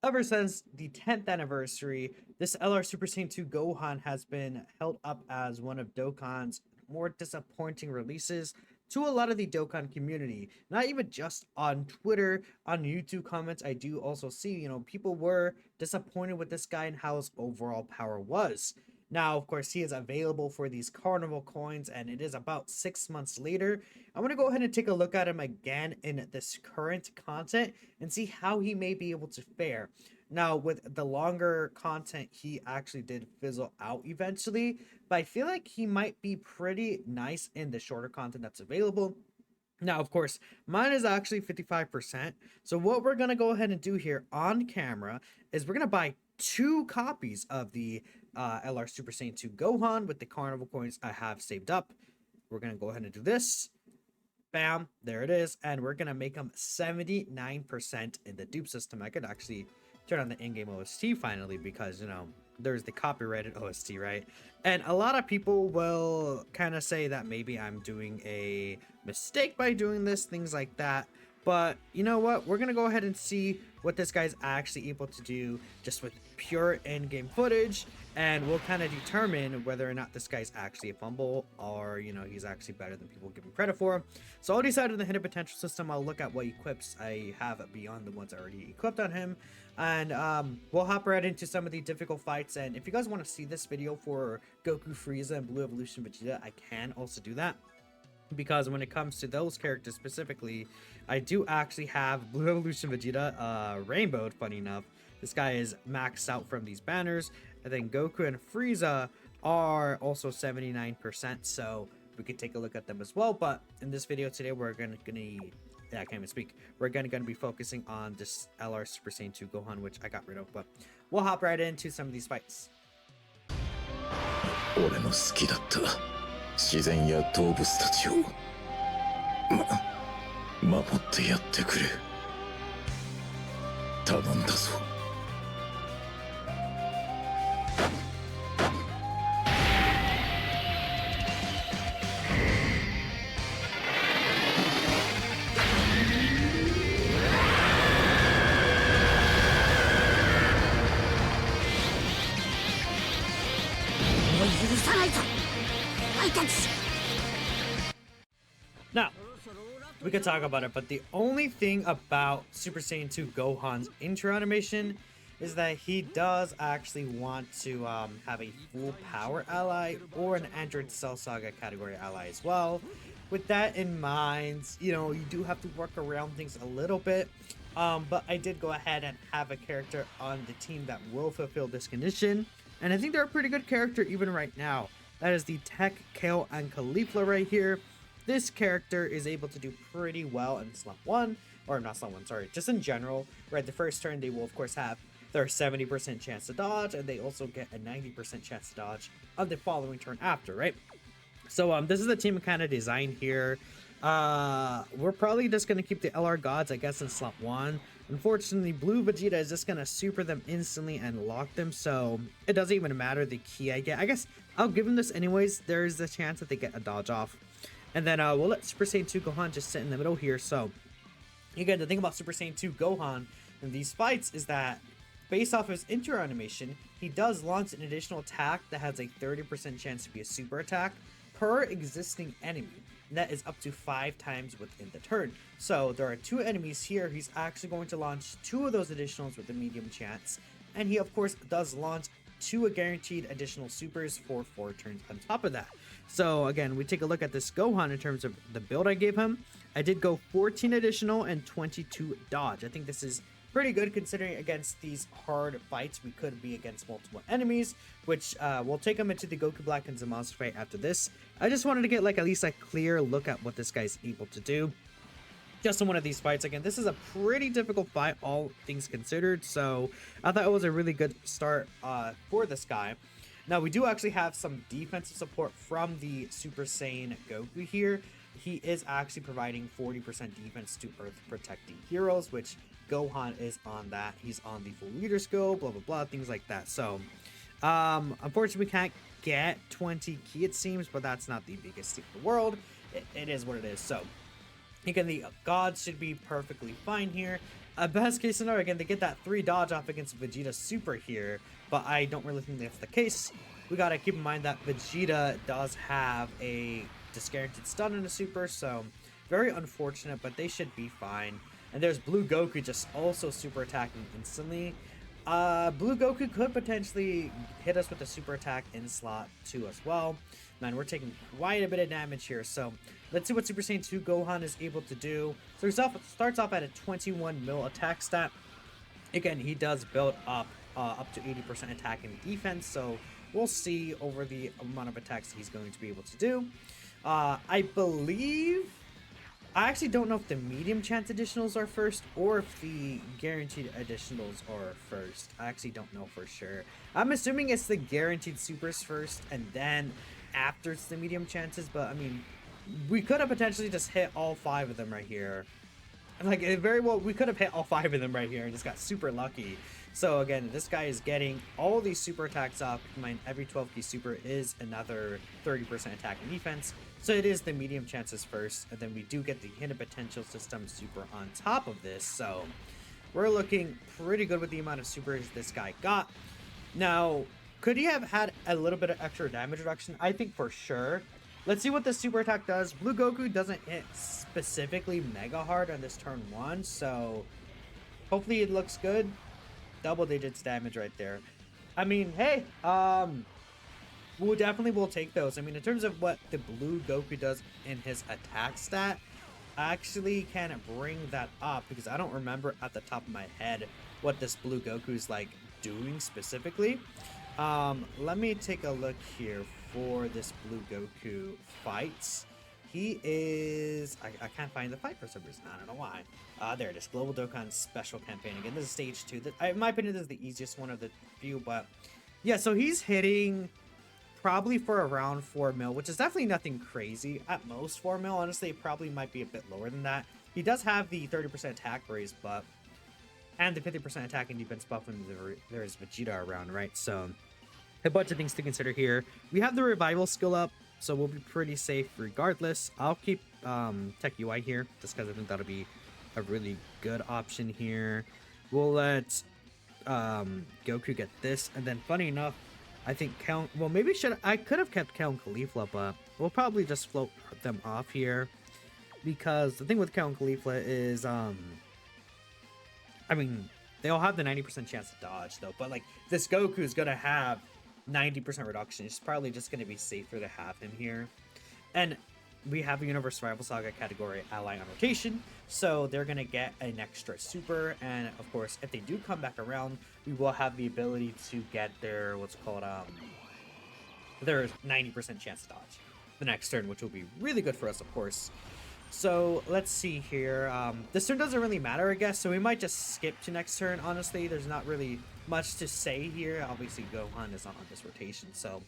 Ever since the 10th anniversary, this LR Super Saiyan 2 Gohan has been held up as one of Dokkan's more disappointing releases to a lot of the Dokkan community. Not even just on Twitter, on YouTube comments, I do also see, people were disappointed with this guy and how his overall power was. Now, of course, he is available for these carnival coins, and it is about 6 months later. I'm going to go ahead and take a look at him again in this current content and see how he may be able to fare. Now, with the longer content, he actually did fizzle out eventually, but I feel like he might be pretty nice in the shorter content that's available. Now, of course, mine is actually 55%. So what we're going to go ahead and do here on camera is we're going to buy 2 copies of the LR Super Saiyan 2 Gohan with the carnival coins I have saved up. We're going to go ahead and do this. Bam, there it is. And we're going to make them 79% in the dupe system. I could actually turn on the in-game OST finally because, there's the copyrighted OST, right? And a lot of people will kind of say that maybe I'm doing a mistake by doing this, things like that. But you know what? We're going to go ahead and see what this guy's actually able to do just with pure in-game footage. And we'll kind of determine whether or not this guy's actually a fumble or, he's actually better than people give him credit for. So I'll decide on the hidden potential system. I'll look at what equips I have beyond the ones already equipped on him. And we'll hop right into some of the difficult fights. And if you guys want to see this video for Goku, Frieza, and Blue Evolution Vegeta, I can also do that. Because when it comes to those characters specifically, I do actually have Blue Evolution Vegeta rainbowed, funny enough. This guy is maxed out from these banners. And then Goku and Frieza are also 79%, so we could take a look at them as well. But in this video today, we're gonna I can't even speak. We're gonna be focusing on this LR Super Saiyan 2 Gohan, which I got rid of. But we'll hop right into some of these fights. 俺の好きだった自然や動物たちを守ってやってくれ頼んだぞ Now, we could talk about it, but the only thing about Super Saiyan 2 Gohan's intro animation is that he does actually want to have a full power ally or an Android Cell Saga category ally as well. With that in mind, you do have to work around things a little bit. But I did go ahead and have a character on the team that will fulfill this condition. And I think they're a pretty good character even right now. That is the Tech, Kale, and Caulifla right here. This character is able to do pretty well in slump 1, or not slump 1, sorry, just in general, right? The first turn, they will of course have their 70% chance to dodge, and they also get a 90% chance to dodge on the following turn after, right? So this is the team kind of design here. We're probably just going to keep the LR Gods, I guess, in slump 1. Unfortunately, Blue Vegeta is just going to super them instantly and lock them, so it doesn't even matter the key I get. I guess I'll give them this anyways. There's the chance that they get a dodge off. And then we'll let Super Saiyan 2 Gohan just sit in the middle here. So, again, the thing about Super Saiyan 2 Gohan in these fights is that based off his intro animation, he does launch an additional attack that has a 30% chance to be a super attack per existing enemy. And that is up to 5 times within the turn. So there are 2 enemies here. He's actually going to launch 2 of those additionals with a medium chance. And he, of course, does launch 2 guaranteed additional supers for 4 turns on top of that. So again, we take a look at this Gohan in terms of the build I gave him. I did go 14 additional and 22 dodge. I think this is pretty good considering against these hard fights we could be against multiple enemies, which we'll take him into the Goku Black and Zamasu fight after this. I just wanted to get at least a clear look at what this guy's able to do just in one of these fights. Again, this is a pretty difficult fight, all things considered, so I thought it was a really good start for this guy. Now, we do actually have some defensive support from the Super Saiyan Goku here. He is actually providing 40% defense to Earth protecting heroes, which Gohan is on that. He's on the full leader skill, blah, blah, blah, things like that. So, unfortunately, we can't get 20 ki, it seems, but that's not the biggest thing in the world. It is what it is. So, again, the gods should be perfectly fine here. A best case scenario, again, they get that 3 dodge off against Vegeta Super here, but I don't really think that's the case. We gotta keep in mind that Vegeta does have a disguaranteed stun in a Super, so very unfortunate, but they should be fine. And there's Blue Goku just also super attacking instantly. Blue Goku could potentially hit us with a super attack in slot 2 as well. Man, we're taking quite a bit of damage here, so let's see what Super Saiyan 2 Gohan is able to do. So he starts off at a 21 mil attack stat. Again, he does build up to 80% attack and defense, so we'll see over the amount of attacks he's going to be able to do. I actually don't know if the medium chance additionals are first or if the guaranteed additionals are first. I actually don't know for sure. I'm assuming it's the guaranteed supers first and then after it's the medium chances, but I mean, we could have potentially just hit all 5 of them right here. Like, very well, we could have hit all 5 of them right here and just got super lucky. So again, this guy is getting all these super attacks off. Keep in mind, every 12 key super is another 30% attack and defense. So it is the medium chances first, and then we do get the hidden potential system super on top of this. So we're looking pretty good with the amount of supers this guy got. Now, could he have had a little bit of extra damage reduction? I think for sure. Let's see what the super attack does. Blue Goku doesn't hit specifically mega hard on this turn 1, so hopefully it looks good. Double digits damage right there. I mean, hey, we'll take those. I mean, in terms of what the Blue Goku does in his attack stat, I actually can't bring that up because I don't remember at the top of my head what this Blue Goku's like doing specifically. Let me take a look here for this Blue Goku fights. He is... I can't find the fight for some reason. I don't know why. There it is. Global Dokkan Special Campaign. Again, this is stage 2. In my opinion, this is the easiest one of the few, but... yeah, so he's hitting probably for around 4 mil, which is definitely nothing crazy. At most 4 mil. Honestly, it probably might be a bit lower than that. He does have the 30% attack raise buff and the 50% attack and defense buff when there's Vegeta around, right? So... a bunch of things to consider here. We have the revival skill up, so we'll be pretty safe regardless. I'll keep Tech UI here, just because I think that'll be a really good option here. We'll let Goku get this, and then funny enough, I think I could have kept Count Caulifla, but we'll probably just float them off here, because the thing with Count Caulifla is, I mean, they all have the 90% chance to dodge, though, but like, this Goku is gonna have 90% reduction. It's probably just going to be safer to have him here. And we have a Universe Rival Saga category ally on rotation, so they're going to get an extra super. And of course, if they do come back around, we will have the ability to get their their 90% chance to dodge the next turn, which will be really good for us, of course. So let's see here. This turn doesn't really matter, I guess, so we might just skip to next turn. Honestly, there's not really much to say here. Obviously, Gohan is not on this rotation. So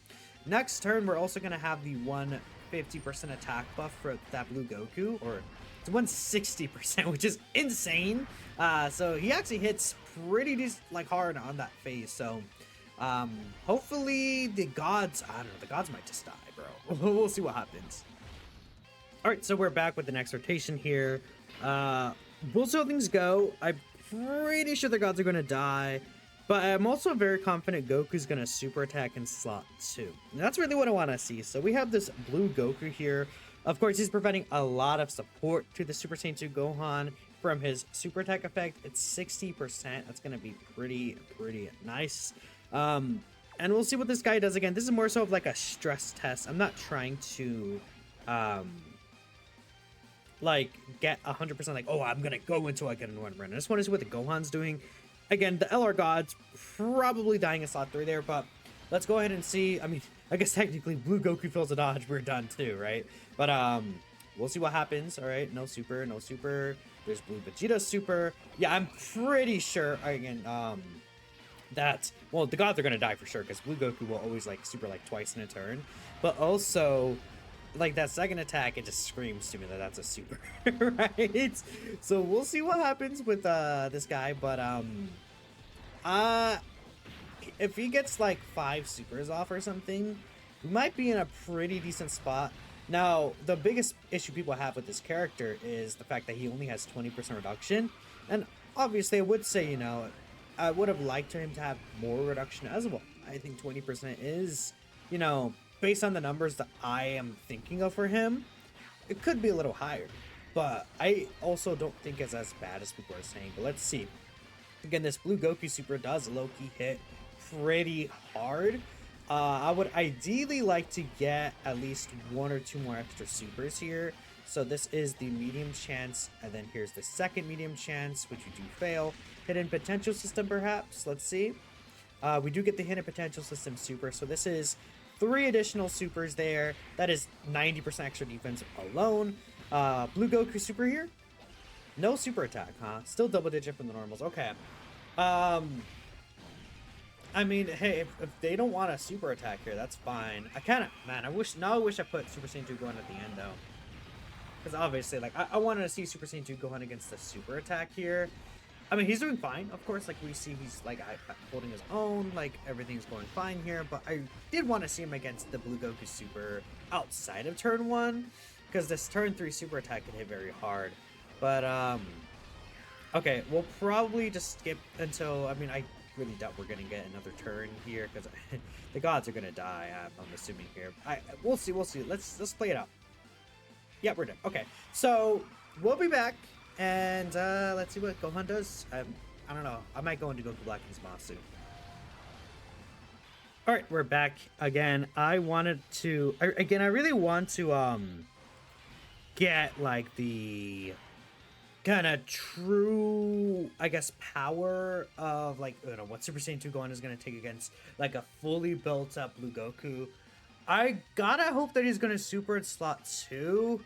next turn, we're also going to have the 150% attack buff for that Blue Goku, or it's 160%, which is insane. So he actually hits pretty hard on that phase. So hopefully the gods, I don't know, the gods might just die, bro. We'll see what happens. All right, so we're back with the next rotation here. We'll see how things go. I'm pretty sure the gods are going to die, but I'm also very confident Goku's going to super attack in slot 2. And that's really what I want to see. So we have this Blue Goku here. Of course, he's providing a lot of support to the Super Saiyan 2 Gohan from his super attack effect. It's 60%. That's going to be pretty nice. And we'll see what this guy does. Again, this is more so of like a stress test. I'm not trying to... like get 100% like, oh, I'm gonna go until I get a one run. I just want to see what the Gohan's doing. Again, the LR God's probably dying in slot 3 there, but let's go ahead and see. I mean, I guess technically Blue Goku fills a dodge, we're done too, right? But we'll see what happens. All right, no super. There's Blue Vegeta super. Yeah, I'm pretty sure again that, well, the gods are gonna die for sure, because Blue Goku will always like super like twice in a turn, but also like that second attack, it just screams to me that that's a super, right? So we'll see what happens with this guy, but if he gets like 5 supers off or something, we might be in a pretty decent spot. Now, the biggest issue people have with this character is the fact that he only has 20% reduction, and obviously I would say, you know, I would have liked him to have more reduction as well. I think 20% is, you know, based on the numbers that I am thinking of for him, it could be a little higher. But I also don't think it's as bad as people are saying. But let's see. Again, this blue Goku super does low-key hit pretty hard. I would ideally like to get at least one or two more extra supers here. So this is the medium chance, and then here's the second medium chance, which you do fail. Hidden potential system, perhaps. Let's see. We do get the hidden potential system super, so this is 3 additional supers there. That is 90% extra defense alone. Blue Goku super here. No super attack, huh? Still double digit from the normals. Okay. I mean, hey, if they don't want a super attack here, that's fine. I kind of, man, I wish I put Super Saiyan 2 Gohan at the end, though. Because obviously, like, I wanted to see Super Saiyan 2 Gohan against the super attack here. I mean, he's doing fine, of course. Like, we see he's, like, holding his own. Like, everything's going fine here. But I did want to see him against the Blue Goku super outside of turn 1. Because this turn 3 super attack can hit very hard. But, okay, we'll probably just skip until, I mean, I really doubt we're going to get another turn here. Because the gods are going to die, I'm assuming here. We'll see. Let's play it out. Yeah, we're done. Okay, so we'll be back. And let's see what Gohan does. I don't know. I might go into Goku Black and Zamasu. Alright, we're back again. I really want to get like the kind of true, I guess, power of like, I don't know, what Super Saiyan 2 Gohan is going to take against like a fully built up Blue Goku. I gotta hope that he's going to super in slot 2.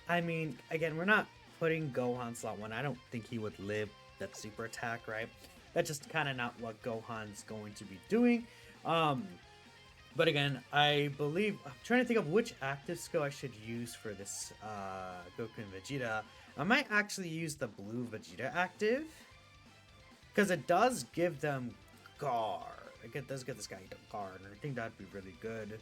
I mean, again, we're not putting Gohan slot 1. I don't think he would live that super attack, right? That's just kind of not what Gohan's going to be doing. But again, I believe, I'm trying to think of which active skill I should use for this Goku and Vegeta. I might actually use the blue Vegeta active, because it does give them guard. It does give this guy guard, and I think that'd be really good.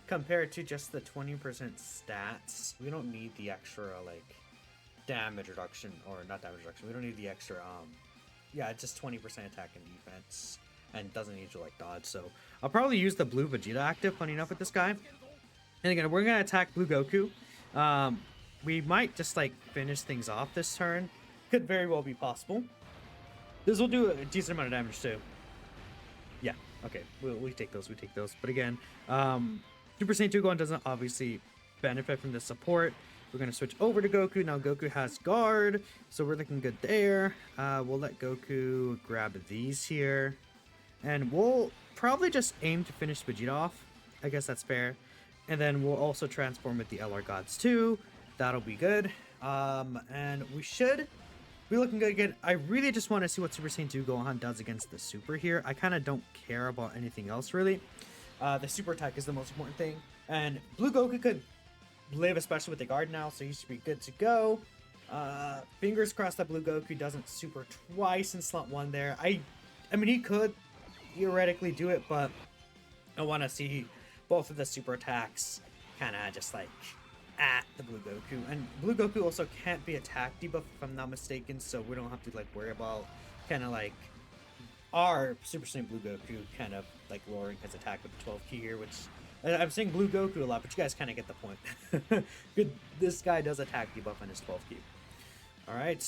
Compared to just the 20% stats, we don't need the extra, like, damage reduction, or not damage reduction, we don't need the extra, yeah, it's just 20% attack and defense, and doesn't need to, like, dodge, so I'll probably use the blue Vegeta active, funny enough, with this guy. And again, we're gonna attack blue Goku. We might just, like, finish things off this turn. Could very well be possible. This will do a decent amount of damage, too. Yeah, okay, we take those, but again, Super Saiyan 2 Gohan doesn't obviously benefit from the support. We're going to switch over to Goku. Now Goku has guard, so we're looking good there. We'll let Goku grab these here. And we'll probably just aim to finish Vegeta off. I guess that's fair. And then we'll also transform with the LR Gods too. That'll be good. And we should be looking good again. I really just want to see what Super Saiyan 2 Gohan does against the super here. I kind of don't care about anything else really. The super attack is the most important thing. And Blue Goku could live, especially with the guard now, so he should be good to go. Fingers crossed that Blue Goku doesn't super twice in slot 1 there. I mean, he could theoretically do it, but I want to see both of the super attacks kind of just like at the Blue Goku. And Blue Goku also can't be attack debuff if I'm not mistaken, so we don't have to like worry about kind of like our Super Saiyan Blue Goku kind of like lowering his attack with the 12 key here, which I'm saying Blue Goku a lot, but you guys kind of get the point. Good, this guy does attack debuff on his 12 key. All right,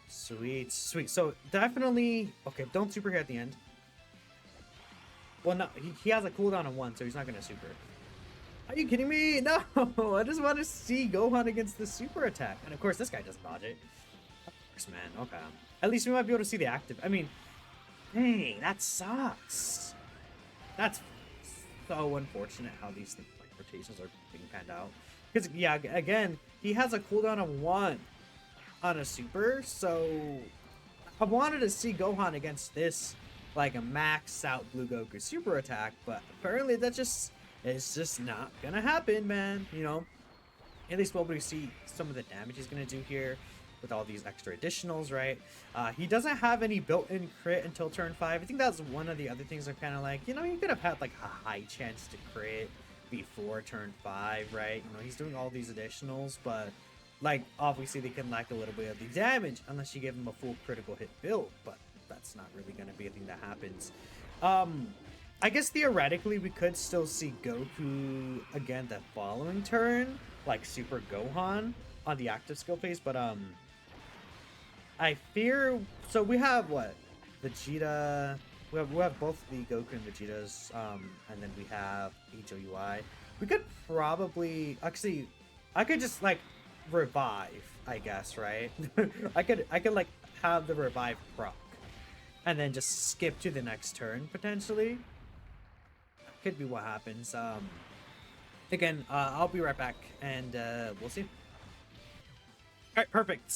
sweet. So definitely, okay, don't super here at the end. Well, no, he has a cooldown of 1, so he's not gonna super. Are you kidding me? No, I just want to see Gohan against the super attack, and of course this guy doesn't dodge it. Of course, man. Okay, at least we might be able to see the active. I mean. Dang, that sucks. That's so unfortunate how these things, like rotations are being panned out. Because yeah, again, he has a cooldown of 1 on a super, so I wanted to see Gohan against this like a max out Blue Goku super attack, but apparently it's just not gonna happen, man. You know, at least we'll be able to see some of the damage he's gonna do here with all these extra additionals, right? He doesn't have any built-in crit until turn 5. I think that's one of the other things I'm kind of like, you know, you could have had like a high chance to crit before turn 5, right? You know, he's doing all these additionals, but Like, obviously they can lack a little bit of the damage unless you give them a full critical hit build, but that's not really going to be a thing that happens. I guess theoretically we could still see Goku again the following turn, like Super Gohan on the active skill phase, but I fear, so we have what? Vegeta, we have both the Goku and Vegetas, and then we have HOUI. We could probably, actually, I could just like revive, I guess, right? I could like have the revive proc and then just skip to the next turn potentially. Could be what happens. Again, I'll be right back and we'll see. All right, perfect.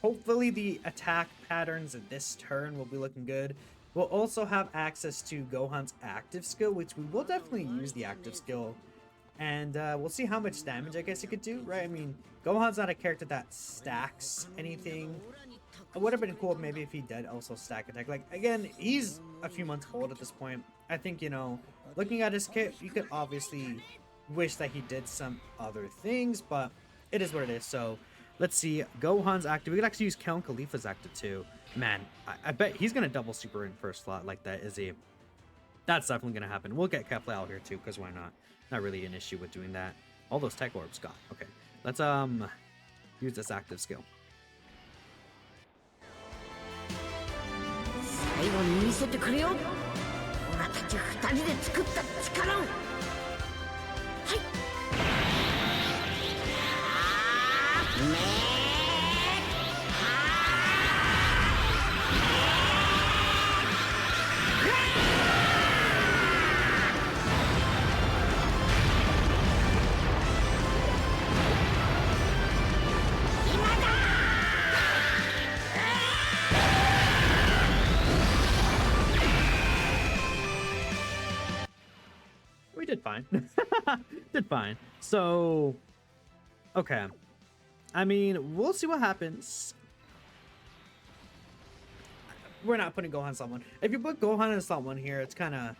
Hopefully the attack patterns of this turn will be looking good. We'll also have access to Gohan's active skill, which we will definitely use the active skill. And we'll see how much damage I guess it could do, right? I mean, Gohan's not a character that stacks anything. It would have been cool maybe if he did also stack attack. Like, again, he's a few months old at this point. I think, you know, looking at his kit, you could obviously wish that he did some other things, but it is what it is. So let's see. Gohan's active. We could actually use Count Khalifa's active too. Man, I bet he's going to double super in first slot like that, is he? That's definitely going to happen. We'll get Kefla out here too, because why not? Not really an issue with doing that. All those tech orbs gone. Okay, let's use this active skill. 最後に見せてくれよ。オラたち二人で作った力を。はい。We did fine. Did fine. So, okay. I mean, we'll see what happens. We're not putting Gohan in slot 1. If you put Gohan in slot 1 here, it's kind of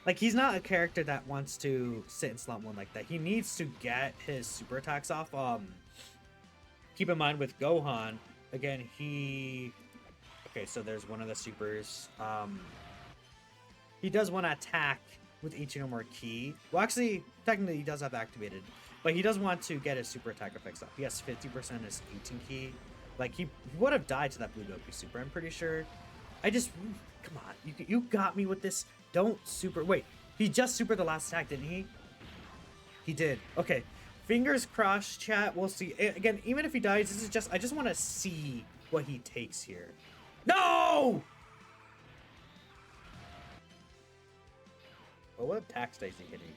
like he's not a character that wants to sit in slot 1 like that. He needs to get his super attacks off. Keep in mind with Gohan, again, okay, so there's one of the supers. He does want to attack with each no more key. Well, actually, technically he does have activated, but he does want to get his super attack effects up. He has 50% his 18 key. Like, he would have died to that Blue Goku super, I'm pretty sure. Come on, you got me with this. Don't super, wait, he just supered the last attack, didn't he? He did. Okay, fingers crossed, chat. We'll see. Again, even if he dies, this is just, I just want to see what he takes here. No! Oh, what attack stays he hitting?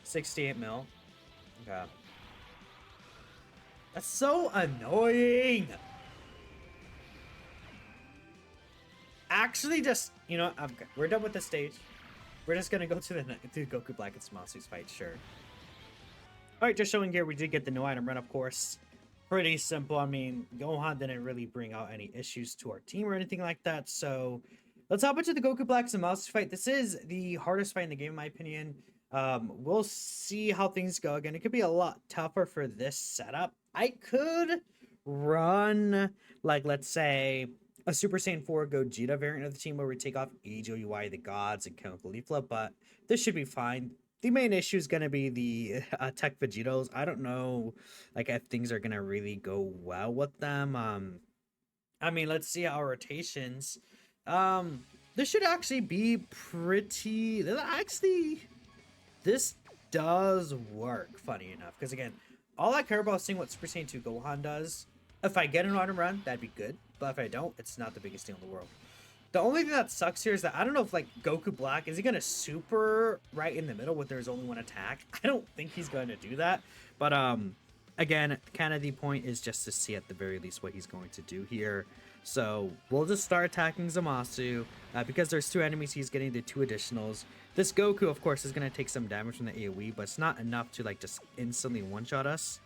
68 mil. Okay. That's so annoying! Actually, just, you know, okay, we're done with the stage. We're just gonna go to the Goku Black and Zamasu's fight, sure. Alright, just showing here, we did get the no item run, of course. Pretty simple. I mean, Gohan didn't really bring out any issues to our team or anything like that, so let's hop into the Goku Black and Zamasu fight. This is the hardest fight in the game, in my opinion. We'll see how things go. Again, it could be a lot tougher for this setup. I could run, like, let's say, a Super Saiyan 4 Gogeta variant of the team where we take off HOUI, the gods, and Count Khalifa, but this should be fine. The main issue is going to be the Tech Vegetos. I don't know, like, if things are going to really go well with them. I mean, let's see our rotations. This should actually be pretty... Actually, this does work, funny enough. Because, again, all I care about is seeing what Super Saiyan 2 Gohan does. If I get an autumn run, that'd be good. But if I don't, it's not the biggest deal in the world. The only thing that sucks here is that I don't know if, like, Goku Black, is he going to super right in the middle with there's only one attack? I don't think he's going to do that. But, again, kind of the point is just to see at the very least what he's going to do here. So we'll just start attacking Zamasu. Because there's 2 enemies, he's getting the 2 additionals. This Goku, of course, is going to take some damage from the AoE, but it's not enough to, like, just instantly one-shot us.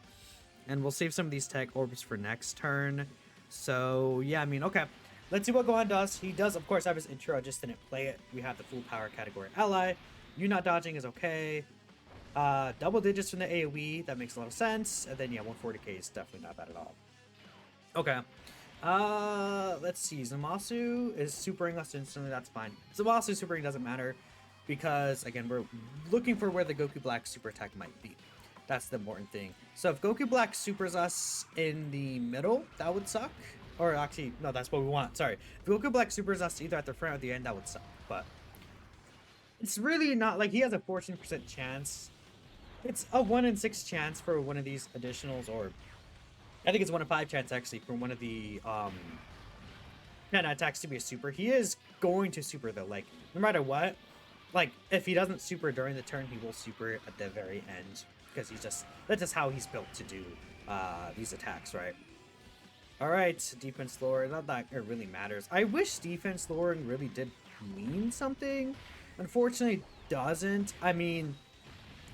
And we'll save some of these tech orbs for next turn. So, yeah, I mean, okay. Let's see what Gohan does. He does, of course, have his intro. I just didn't play it. We have the full power category ally. You not dodging is okay. Double digits from the AoE, that makes a lot of sense. And then yeah, 140k is definitely not bad at all. Okay. Let's see. Zamasu is supering us instantly, that's fine. Zamasu supering doesn't matter because again, we're looking for where the Goku Black super attack might be. That's the important thing. So if Goku Black supers us in the middle, that would suck. Or actually, no, that's what we want. Sorry. If Goku Black supers us either at the front or the end, that would suck. But it's really not like he has a 14% chance. It's a 1 in 6 chance for one of these additionals, or I think it's 1 in 5 chance actually for one of the attacks to be a super. He is going to super though, like no matter what. Like if he doesn't super during the turn, he will super at the very end because that's just how he's built to do these attacks, right? All right, defense lowering. Not that it really matters. I wish defense lowering really did mean something. Unfortunately, it doesn't. I mean,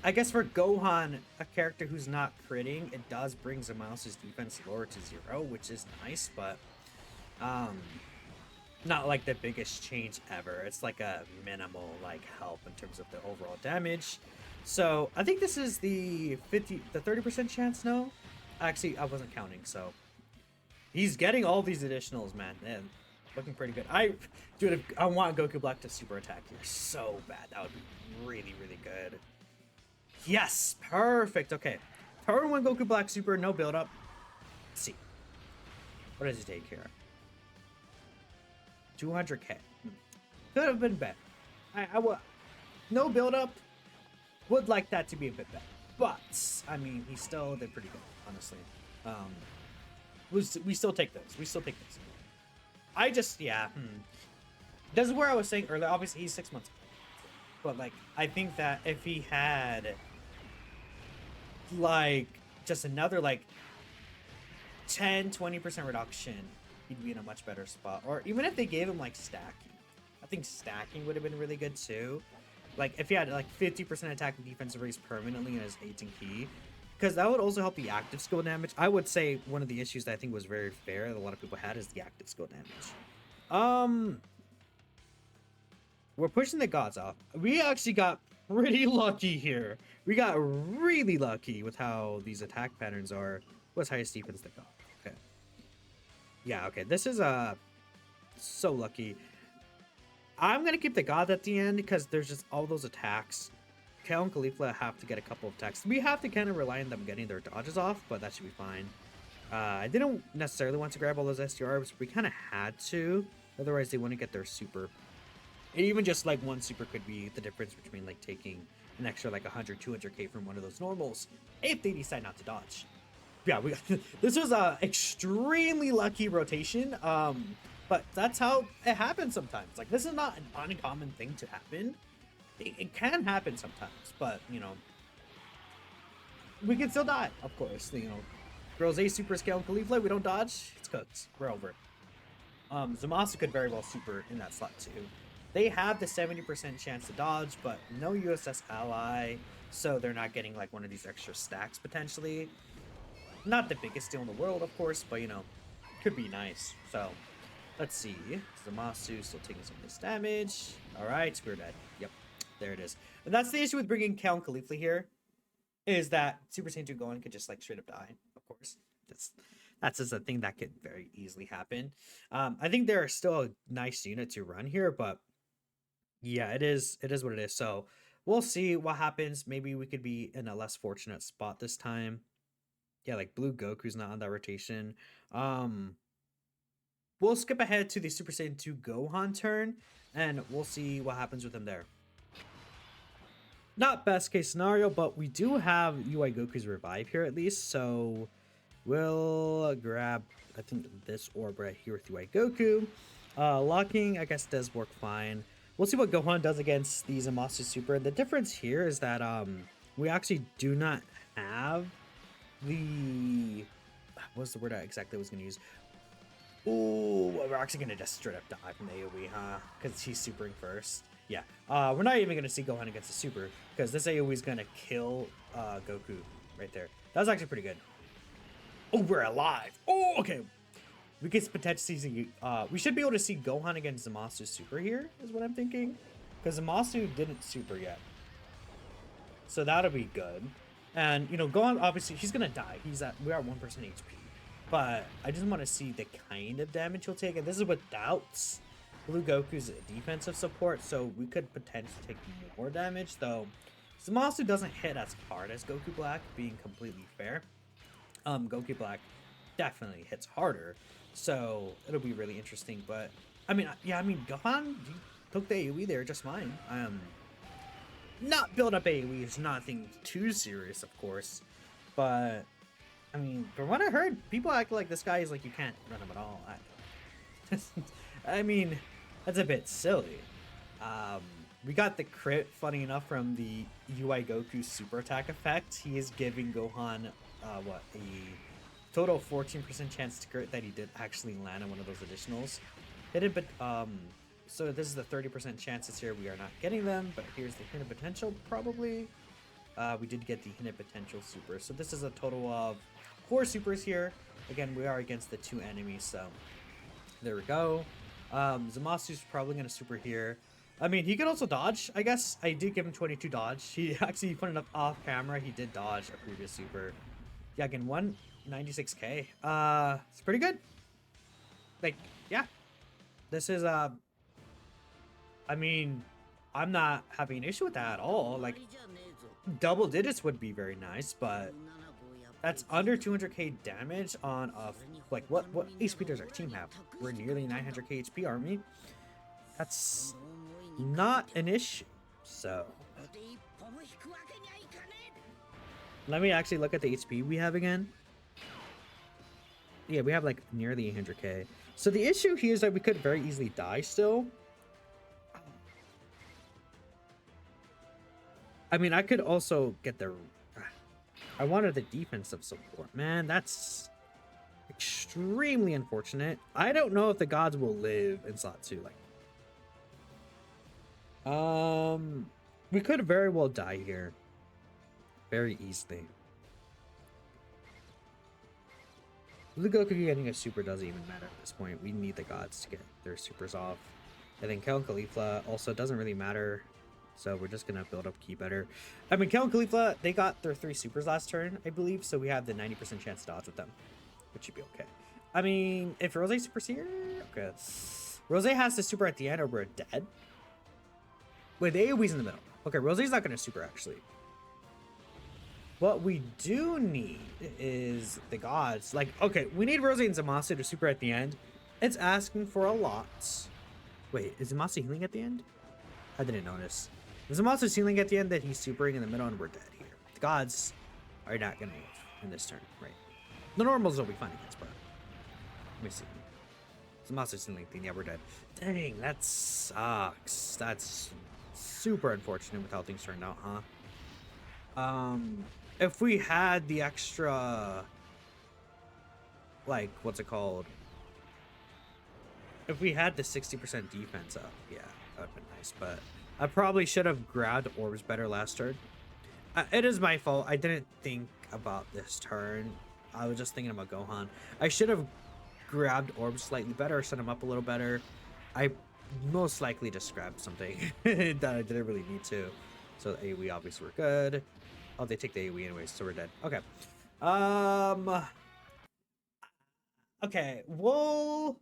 I guess for Gohan, a character who's not critting, it does bring Zamasu's defense lower to 0, which is nice, but not like the biggest change ever. It's like a minimal like help in terms of the overall damage. So I think this is the 30% chance. No, actually I wasn't counting. So he's getting all these additionals, man. And looking pretty good. Dude, I want Goku Black to super attack here so bad. That would be really, really good. Yes, perfect. Okay, turn 1 Goku Black super, no build up. Let's see. What does he take here? 200k. Could have been better. I would. No build up. Would like that to be a bit better, but I mean, he still did pretty good, honestly. We still take those. We still take those. I just, yeah. This is where I was saying earlier. Obviously, he's 6 months old, but like, I think that if he had like just another like 10-20% reduction, he'd be in a much better spot. Or even if they gave him like stacking, I think stacking would have been really good too. Like if he had like 50% attack and defensive raise permanently in his 18 key, because that would also help the active skill damage. I would say one of the issues that I think was very fair that a lot of people had is the active skill damage. We're pushing the gods off. We actually got pretty lucky here. We got really lucky with how these attack patterns are. What's highest defense the god? Okay. Yeah, okay. This is so lucky. I'm gonna keep the gods at the end because there's just all those attacks. Kel and Caulifla have to get a couple of attacks. We have to kind of rely on them getting their dodges off, but that should be fine. I didn't necessarily want to grab all those SDRs, but we kind of had to. Otherwise, they wouldn't get their super. Even just like one super could be the difference between like taking an extra like 100-200k from one of those normals if they decide not to dodge. Yeah, this was a extremely lucky rotation. But that's how it happens sometimes. Like, this is not an uncommon thing to happen. It can happen sometimes, but, you know, we can still die, of course. You know, girls A super scale and Caulifla, we don't dodge, it's cooked. We're over. Zamasu could very well super in that slot, too. They have the 70% chance to dodge, but no USS ally, so they're not getting, like, one of these extra stacks, potentially. Not the biggest deal in the world, of course, but, you know, could be nice, so... Let's see. Zamasu still taking some of this damage. Alright, we're dead. Yep, there it is. And that's the issue with bringing Kel and Caulifla here, is that Super Saiyan 2 Gohan could just like straight up die, of course. That's just a thing that could very easily happen. I think they're still a nice unit to run here, but yeah, it is what it is. So we'll see what happens. Maybe we could be in a less fortunate spot this time. Yeah, like Blue Goku's not on that rotation. We'll skip ahead to the Super Saiyan 2 Gohan turn, and we'll see what happens with him there. Not best case scenario, but we do have UI Goku's revive here at least, so we'll grab, I think, this orb right here with UI Goku. Locking, I guess, does work fine. We'll see what Gohan does against the Zamasu Super. The difference here is that we actually do not have the... What's the word I exactly was going to use? Ooh, we're actually going to just straight up die from the AoE, huh? Because he's supering first. Yeah, we're not even going to see Gohan against the super, because this AoE is going to kill Goku right there. That was actually pretty good. Oh, we're alive. Oh, okay. We could potentially see, we should be able to see Gohan against Zamasu super here, is what I'm thinking. Because Zamasu didn't super yet. So that'll be good. And you know, Gohan obviously he's gonna die. We are 1% HP. But I just want to see the kind of damage he'll take, and this is without Blue Goku's defensive support, so we could potentially take more damage, though Zamasu doesn't hit as hard as Goku Black, being completely fair. Goku Black definitely hits harder, so it'll be really interesting. But I mean, yeah, Gohan took the AoE there just fine. Not build up AoE is nothing too serious, of course, but I mean, from what I heard, people act like this guy is like you can't run him at all. I mean, that's a bit silly. We got the crit, funny enough, from the UI Goku super attack effect. He is giving Gohan, a total of 14% chance to crit that he did actually land on one of those additionals. Hit it, but, so this is the 30% chances here. We are not getting them, but here's the hint of potential, probably. We did get the hint of potential super. So this is a total of 4 supers here. Again, we are against the 2 enemies, so there we go. Zamasu's probably going to super here. I mean, he could also dodge, I guess. I did give him 22 dodge. He actually, put enough off camera, he did dodge a previous super. Yeah, again, 196k. It's pretty good. Like, yeah. This is, I mean, I'm not having an issue with that at all. Like, double digits would be very nice, but that's under 200k damage on a, like, what HP does our team have? We're nearly 900k HP, aren't we? That's not an issue. So let me actually look at the HP we have again. Yeah, we have like nearly 800k. So the issue here is that we could very easily die still. I mean, I could also get the... I wanted the defensive support. Man, that's extremely unfortunate. I don't know if the gods will live in slot 2. Like, we could very well die here. Very easily. Blue Goku getting a super doesn't even matter at this point. We need the gods to get their supers off. I think Kel and Caulifla also doesn't really matter. So we're just going to build up Ki better. I mean, Kel and Caulifla, they got their 3 supers last turn, I believe. So we have the 90% chance to dodge with them, which should be okay. I mean, if Rose supers here, okay. Rose has to super at the end or we're dead. Wait, the AoE's in the middle. Okay, Rose's not going to super, actually. What we do need is the gods. Like, okay, we need Rose and Zamasu to super at the end. It's asking for a lot. Wait, is Zamasu healing at the end? I didn't notice. If Zamasu's healing at the end, that he's supering in the middle and we're dead here. The gods are not going to move in this turn, right? The normals will be fine against, bro. Let me see. Zamasu's healing thing. Yeah, we're dead. Dang, that sucks. That's super unfortunate with how things turned out, huh? If we had the extra, like, what's it called? If we had the 60% defense up, yeah, that would have been nice. But I probably should have grabbed orbs better last turn. It is my fault. I didn't think about this turn. I was just thinking about Gohan. I should have grabbed orbs slightly better, set him up a little better. I most likely just grabbed something that I didn't really need to. So the AoE obviously were good. Oh, they take the AoE anyways, so we're dead. Okay. Okay, we'll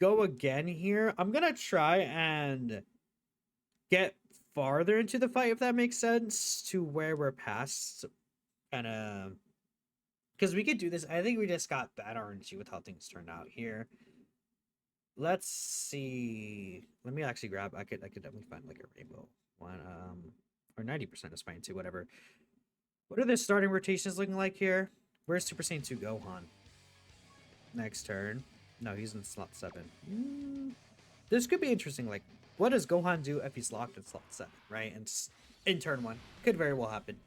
go again here. I'm gonna try and get farther into the fight, if that makes sense, to where we're past kind of, because we could do this. I think we just got bad RNG with how things turned out here. Let's see. Let me actually grab. I could definitely find like a rainbow one. Or 90% is fine too. Whatever. What are the starting rotations looking like here? Where's Super Saiyan 2 Gohan? Next turn. No, he's in slot 7. This could be interesting. Like, what does Gohan do if he's locked in slot 7, right? And in turn 1. Could very well happen.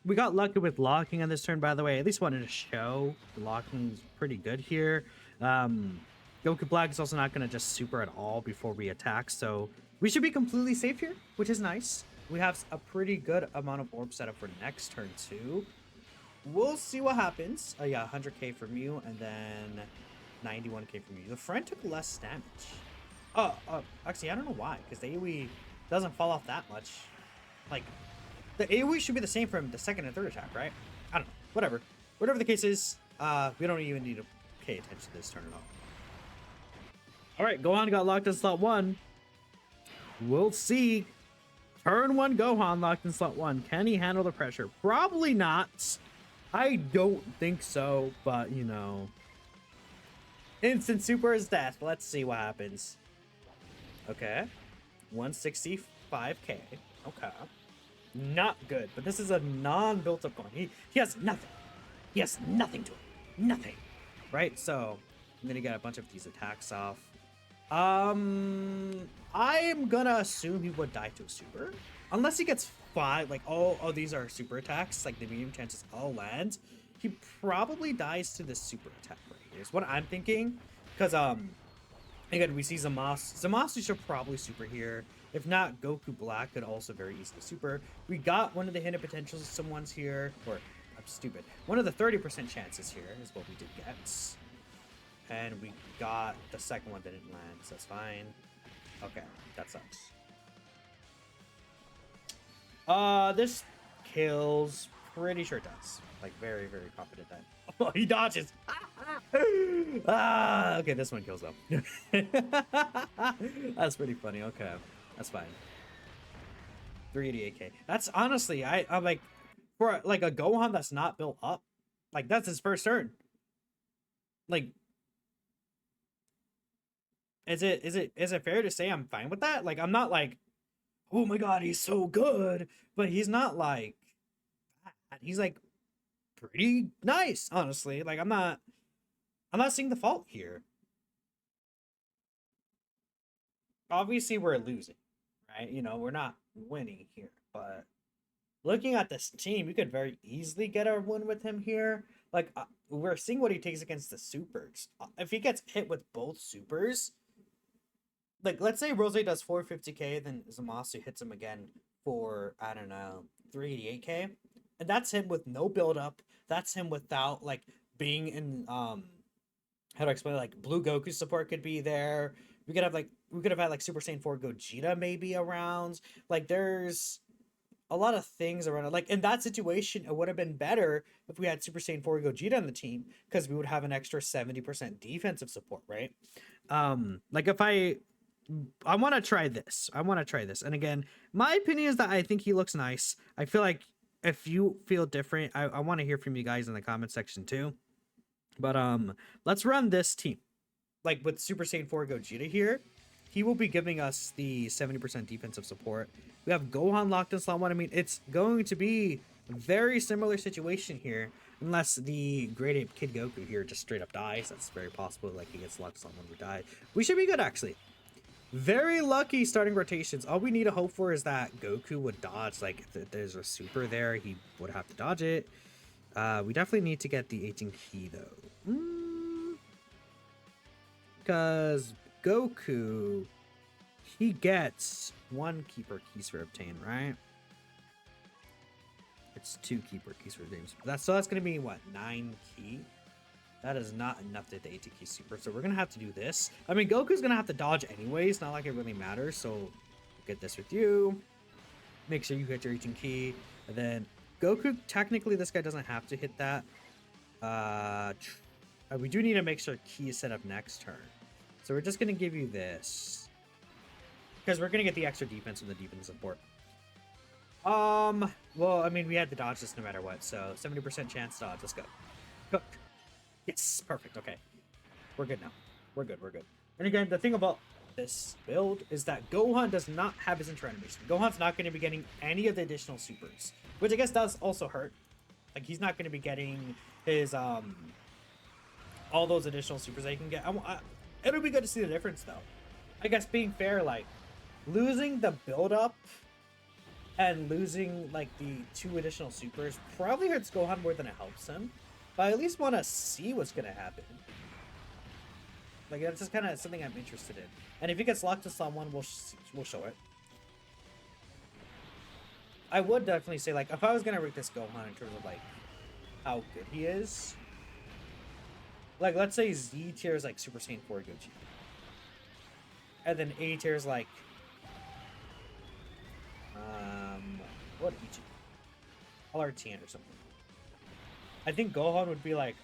We got lucky with locking on this turn, by the way. I at least wanted to show the locking is pretty good here. Goku Black is also not going to just super at all before we attack, so we should be completely safe here, which is nice. We have a pretty good amount of orbs set up for next turn, too. We'll see what happens. Oh, yeah, 100k from you, and then 91k from you. The friend took less damage. Actually, I don't know why, because the AoE doesn't fall off that much. Like, the AoE should be the same from the second and third attack, right? I don't know. Whatever. Whatever the case is, we don't even need to pay attention to this. Turn it off. Alright, Gohan got locked in slot 1. We'll see. Turn 1 Gohan locked in slot 1. Can he handle the pressure? Probably not. I don't think so, but, you know. Instant super is death. Let's see what happens. Okay. 165k. Okay. Not good, but this is a non-built up Gohan. He has nothing. He has nothing to it. Nothing. Right? So, I'm gonna get a bunch of these attacks off. I'm gonna assume he would die to a super. Unless he gets 5, like, oh, these are super attacks, like the medium chances all land. He probably dies to the super attack right here, is what I'm thinking. Because, again, we see Zamasu. Zamasu should probably super here. If not, Goku Black could also very easily super. We got one of the hidden potentials of someone's here. Or, I'm stupid. One of the 30% chances here is what we did get. And we got the second one that didn't land, so that's fine. Okay, that sucks. This kills. Pretty sure it does. Like, very, very confident that. Oh, he dodges. Okay, this one kills though. That's pretty funny. Okay, that's fine. 388k. That's honestly, I'm like, for like a Gohan that's not built up, like that's his first turn. Like, is it fair to say I'm fine with that? Like, I'm not like, oh my god, he's so good, but he's not like, he's like pretty nice, honestly. Like, I'm not seeing the fault here. Obviously, we're losing, right? You know, we're not winning here, but looking at this team, we could very easily get a win with him here. Like, we're seeing what he takes against the supers. If he gets hit with both supers, like, let's say Rose does 450k, then Zamasu hits him again for, I don't know, 388k. And that's him with no build-up. That's him without, like, being in, how do I explain it? Like, Blue Goku support could be there. We could have, like, we could have had, like, Super Saiyan 4 Gogeta maybe around. Like, there's a lot of things around it. Like, in that situation, it would have been better if we had Super Saiyan 4 Gogeta on the team, because we would have an extra 70% defensive support, right? Like, if I want to try this. And again, my opinion is that I think he looks nice. I feel like if you feel different, I want to hear from you guys in the comment section too. But let's run this team. Like, with Super Saiyan 4 Gogeta here, he will be giving us the 70% defensive support. We have Gohan locked in slot 1. I mean, it's going to be a very similar situation here, unless the Great Ape Kid Goku here just straight up dies. That's very possible. Like, he gets locked in slot 1, we die. We should be good, actually. Very lucky starting rotations. All we need to hope for is that Goku would dodge. Like, if there's a super there, he would have to dodge it. We definitely need to get the 18 key, though. Because Goku, he gets 1 keeper keys for obtain, right? It's 2 keeper keys for obtain. So that's going to be, what, 9 key? That is not enough to hit the 18 key super, so we're going to have to do this. I mean, Goku's going to have to dodge anyways, not like it really matters, so get this with you. Make sure you hit your 18 key, and then Goku, technically this guy doesn't have to hit that. We do need to make sure key is set up next turn. So we're just going to give you this, because we're going to get the extra defense from the defense support. Well, I mean, we had to dodge this no matter what, so 70% chance dodge. Let's go. Cook. Yes, perfect. Okay, we're good now. We're good. And again, the thing about this build is that Gohan does not have his intro animation. Gohan's not going to be getting any of the additional supers, which I guess does also hurt. Like, he's not going to be getting his all those additional supers that he can get. It'll be good to see the difference, though. I guess being fair, like, losing the build up and losing like the 2 additional supers probably hurts Gohan more than it helps him. But I at least want to see what's going to happen. Like, that's just kind of something I'm interested in. And if he gets locked to slot 1, we'll show it. I would definitely say, like, if I was going to rate this Gohan in terms of, like, how good he is. Like, let's say Z tier is, like, Super Saiyan 4 Gogeta. And then A tier is, like, What EG? LR10 or something. I think Gohan would be like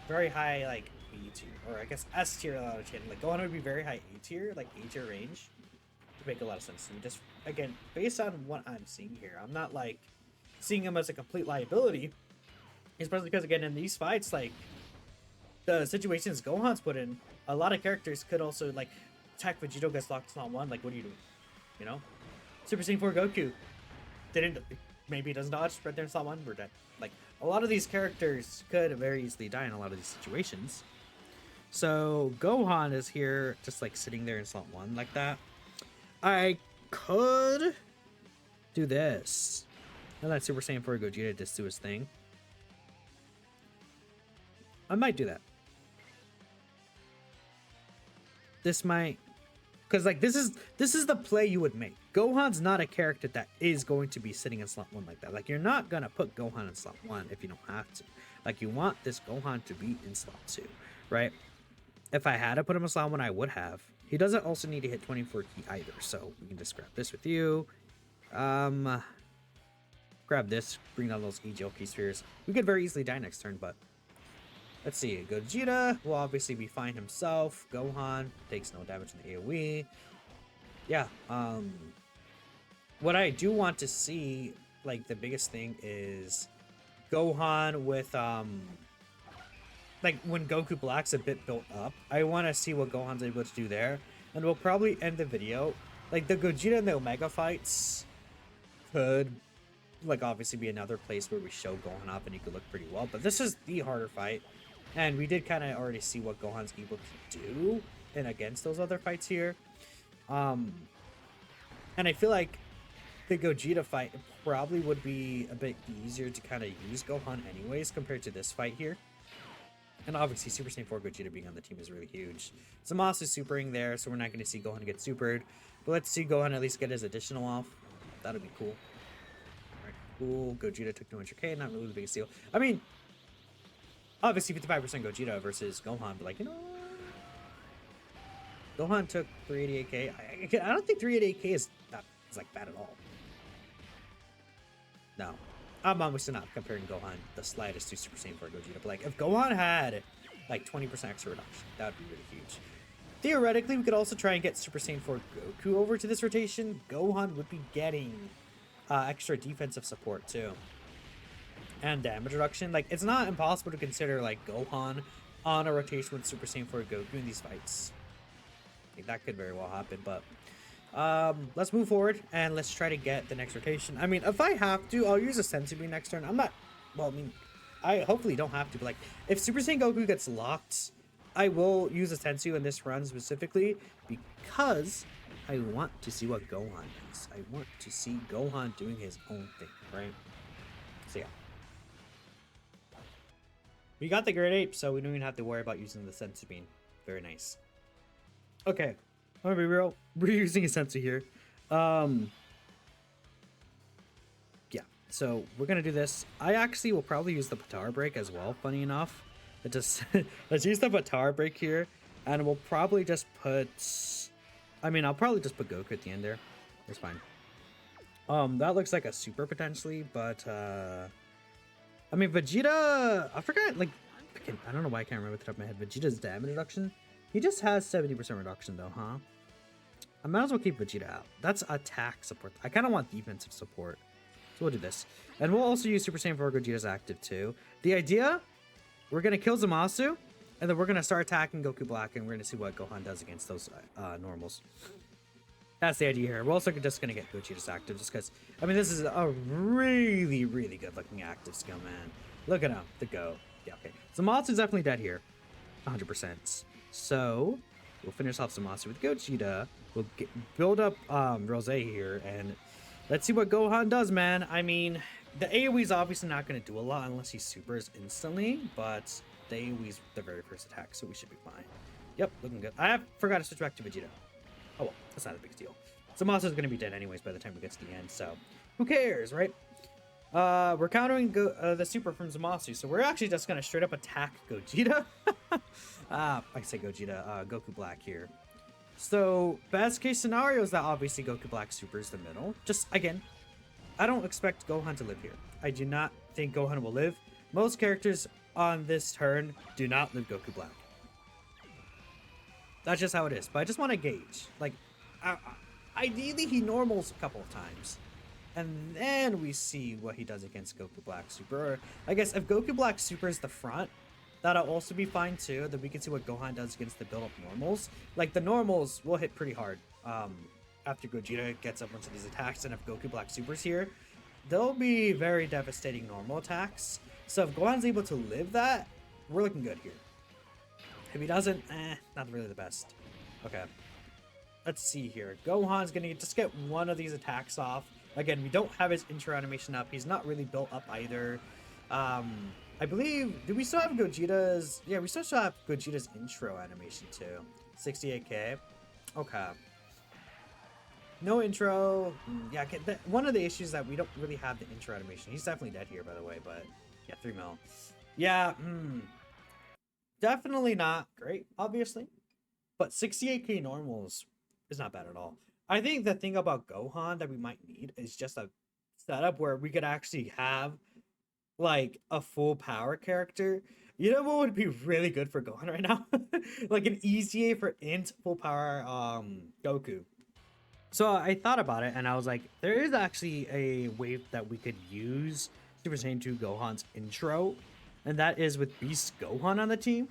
very high, like B tier, or I guess S tier out of 10. Like Gohan would be very high A tier, like A tier range. To make a lot of sense to me. Just again, based on what I'm seeing here, I'm not like seeing him as a complete liability. Especially because again, in these fights, like the situations Gohan's put in, a lot of characters could also like attack Vegito gets locked on one. Like, what are you doing? You know, Super Saiyan 4 Goku didn't. Maybe he doesn't dodge, right there in slot 1, we're dead. Like, a lot of these characters could very easily die in a lot of these situations. So, Gohan is here, just like sitting there in slot 1 like that. I could do this. And let Super Saiyan 4 Gogeta just do his thing. I might do that. This might... Because, like, this is the play you would make. Gohan's not a character that is going to be sitting in slot 1 like that. Like, you're not going to put Gohan in slot 1 if you don't have to. Like, you want this Gohan to be in slot 2, right? If I had to put him in slot 1, I would have. He doesn't also need to hit 24 key either, so we can just grab this with you. Grab this, bring down those EGL key spheres. We could very easily die next turn, but... Let's see, Gogeta will obviously be fine himself. Gohan takes no damage in the AoE. Yeah, what I do want to see, like, the biggest thing is Gohan with, like, when Goku Black's a bit built up, I want to see what Gohan's able to do there. And we'll probably end the video. Like, the Gogeta and the Omega fights could, like, obviously be another place where we show Gohan up and he could look pretty well. But this is the harder fight. And we did kind of already see what Gohan's able to do and against those other fights here. And I feel like the Gogeta fight probably would be a bit easier to kind of use Gohan anyways compared to this fight here. And obviously Super Saiyan 4 Gogeta being on the team is really huge. Zamasu is supering there, so we're not going to see Gohan get supered. But let's see Gohan at least get his additional off. That'll be cool. Alright, cool. Gogeta took 200k, not really the biggest deal. I mean... Obviously, 55% Gogeta versus Gohan, but like, you know, Gohan took 388k. I don't think 388k is like bad at all. No, I'm obviously not comparing Gohan the slightest to Super Saiyan 4 Gogeta, but like, if Gohan had like 20% extra reduction, that would be really huge. Theoretically, we could also try and get Super Saiyan 4 Goku over to this rotation. Gohan would be getting extra defensive support too. And damage reduction. Like, it's not impossible to consider, like, Gohan on a rotation with Super Saiyan 4 Goku in these fights. I think that could very well happen, but... let's move forward, and let's try to get the next rotation. I mean, if I have to, I'll use a Senzu Bean next turn. I'm not... Well, I mean, I hopefully don't have to, but, like, if Super Saiyan Goku gets locked, I will use a Senzu in this run specifically, because I want to see what Gohan does. I want to see Gohan doing his own thing, right? So, yeah. We got the Great Ape, so we don't even have to worry about using the Senzu Bean. Very nice. Okay. I'm gonna be real. We're using a Senzu here. Yeah. So we're gonna do this. I actually will probably use the Patara break as well, funny enough. It just let's use the Patara break here. And we'll probably just put... I mean, I'll probably just put Goku at the end there. It's fine. That looks like a super potentially, but I mean, Vegeta, I forgot, like, I don't know why I can't remember at the top of my head. Vegeta's damage reduction. He just has 70% reduction, though, huh? I might as well keep Vegeta out. That's attack support. I kind of want defensive support. So we'll do this. And we'll also use Super Saiyan 4 Gogeta's active, too. The idea, we're going to kill Zamasu, and then we're going to start attacking Goku Black, and we're going to see what Gohan does against those normals. That's the idea here. We're also just going to get Gogeta's active just because, I mean, this is a really, really good looking active skill, man. Look at him, the GOAT. Yeah, okay. Zamasu's definitely dead here. 100%. So, we'll finish off Zamasu with Gogeta. We'll build up Rose here, and let's see what Gohan does, man. I mean, the AoE's obviously not going to do a lot unless he supers instantly, but the AoE's the very first attack, so we should be fine. Yep, looking good. I forgot to switch back to Vegeta. Oh well, that's not a big deal. Zamasu's gonna be dead anyways by the time we get to the end, so who cares, right? We're countering the super from Zamasu, so we're actually just gonna straight up attack Gogeta. I say Gogeta, Goku Black here. So best case scenario is that obviously Goku Black supers the middle. Just again, I don't expect Gohan to live here. I do not think Gohan will live. Most characters on this turn do not live Goku Black. That's just how it is. But I just want to gauge. Like, ideally he normals a couple of times. And then we see what he does against Goku Black Super. Or I guess if Goku Black Super is the front, that'll also be fine too. Then we can see what Gohan does against the build-up normals. Like, the normals will hit pretty hard. After Gogeta gets up onto these attacks, and if Goku Black Super's here, they'll be very devastating normal attacks. So if Gohan's able to live that, we're looking good here. If he doesn't, not really the best. Okay. Let's see here. Gohan's gonna just get one of these attacks off. Again, we don't have his intro animation up. He's not really built up either. I believe, do we still have Gogeta's? Yeah, we still have Gogeta's intro animation too. 68k. Okay. No intro. Yeah, one of the issues is that we don't really have the intro animation. He's definitely dead here, by the way, but yeah, 3 mil. Yeah, definitely not great, obviously. But 68k normals is not bad at all. I think the thing about Gohan that we might need is just a setup where we could actually have like a full power character. You know what would be really good for Gohan right now? Like an EZA for int full power Goku. So I thought about it and I was like, there is actually a way that we could use Super Saiyan 2 Gohan's intro, and that is with Beast Gohan on the team,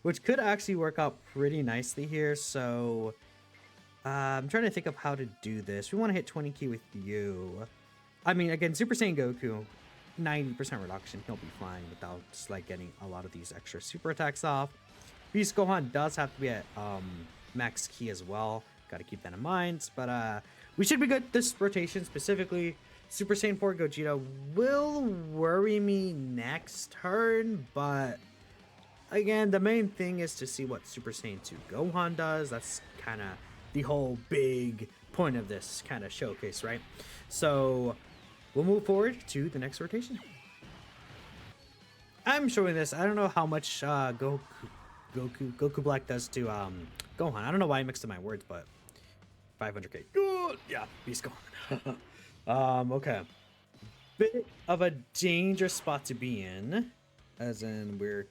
which could actually work out pretty nicely here. So I'm trying to think of how to do this. We want to hit 20k with you. I mean, again, Super Saiyan Goku, 90% reduction. He'll be fine without just like getting a lot of these extra super attacks off. Beast Gohan does have to be at max key as well. Got to keep that in mind. But we should be good. This rotation specifically, Super Saiyan 4 Gogeta will worry me next turn. But again, the main thing is to see what Super Saiyan 2 Gohan does. That's kind of the whole big point of this kind of showcase, right? So we'll move forward to the next rotation. I'm showing this. I don't know how much Goku Black does to Gohan. I don't know why I mixed up my words, but 500k. Good. Yeah, Beast Gohan. Okay. Bit of a dangerous spot to be in, as in we're